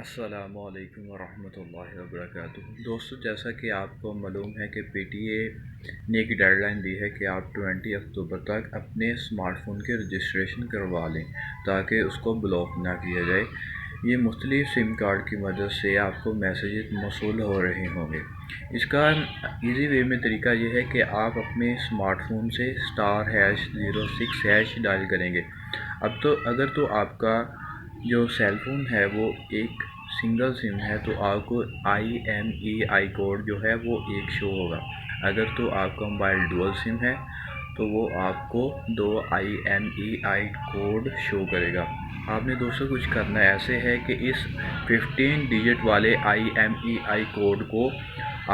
السلام علیکم ورحمۃ اللہ وبرکاتہ دوستو، جیسا کہ آپ کو معلوم ہے کہ پی ٹی اے نے ایک ڈیڈ لائن دی ہے کہ آپ 20 اکتوبر تک اپنے اسمارٹ فون کے رجسٹریشن کروا لیں تاکہ اس کو بلاک نہ کیا جائے۔ یہ مختلف سم کارڈ کی مدد سے آپ کو میسیجز موصول ہو رہے ہوں گے۔ اس کا ایزی وے میں طریقہ یہ ہے کہ آپ اپنے اسمارٹ فون سے *#06# ڈائل کریں گے۔ اگر تو آپ کا جو سیل فون ہے وہ ایک سنگل سم ہے تو آپ کو IMEI کوڈ جو ہے وہ ایک شو ہوگا۔ اگر تو آپ کا موبائل ڈوئل سم ہے تو وہ آپ کو 2 IMEI کوڈ شو کرے گا۔ آپ نے دوستوں کچھ کرنا ایسے ہے کہ اس 15 ڈیجٹ والے IMEI کوڈ کو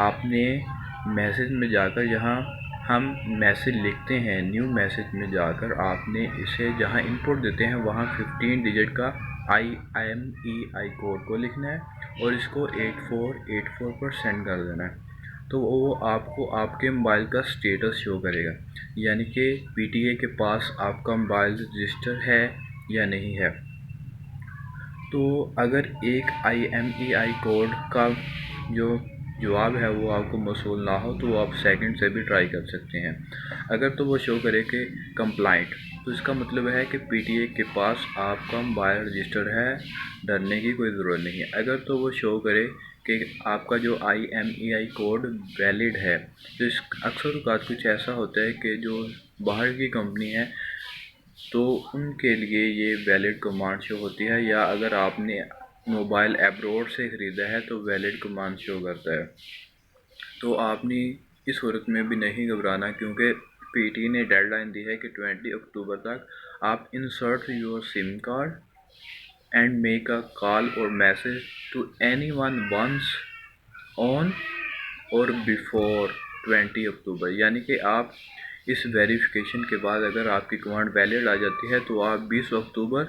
آپ نے میسج میں جا کر، جہاں ہم میسج لکھتے ہیں نیو میسج میں جا کر آپ نے اسے جہاں انپٹ دیتے ہیں وہاں 15 ڈیجٹ کا IMEI کوڈ کو لکھنا ہے اور اس کو 8484 پر سینڈ کر دینا ہے، تو وہ آپ کو آپ کے موبائل کا سٹیٹس شو کرے گا، یعنی کہ پی ٹی اے کے پاس آپ کا موبائل رجسٹر ہے یا نہیں ہے۔ تو اگر ایک IMEI کوڈ کا جو جواب ہے وہ آپ کو موصول نہ ہو تو آپ سیکنڈ سے بھی ٹرائی کر سکتے ہیں۔ اگر تو وہ شو کرے کہ کمپلائنٹ، تو اس کا مطلب ہے کہ پی ٹی اے کے پاس آپ کا موبائل رجسٹر ہے، ڈرنے کی کوئی ضرورت نہیں ہے۔ اگر تو وہ شو کرے کہ آپ کا جو IMEI کوڈ ویلڈ ہے، تو اس اکثر اوقات کچھ ایسا ہوتا ہے کہ جو باہر کی کمپنی ہے تو ان کے لیے یہ ویلڈ کمانڈ شو ہوتی ہے، یا اگر آپ نے موبائل ایبروڈ سے خریدا ہے تو ویلڈ کمانڈ شو کرتا ہے۔ تو آپ نے اس صورت میں بھی نہیں گھبرانا، کیونکہ پی ٹی نے ڈیڈ لائن دی ہے کہ 20 اکتوبر تک آپ insert your SIM card and make a call اور message to anyone once on or before 20 اکتوبر، یعنی کہ آپ اس ویریفیکیشن کے بعد اگر آپ کی کمانڈ ویلڈ آ جاتی ہے تو آپ 20 اکتوبر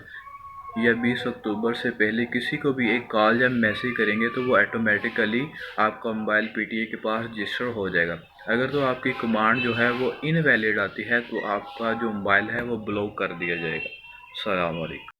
یا 20 اکتوبر سے پہلے کسی کو بھی ایک کال یا میسیج کریں گے تو وہ آٹومیٹیکلی آپ کا موبائل پی ٹی اے کے پاس رجسٹر ہو جائے گا۔ اگر تو آپ کی کمانڈ جو ہے وہ انویلڈ آتی ہے تو آپ کا جو موبائل ہے وہ بلاک کر دیا جائے گا۔ السلام علیکم۔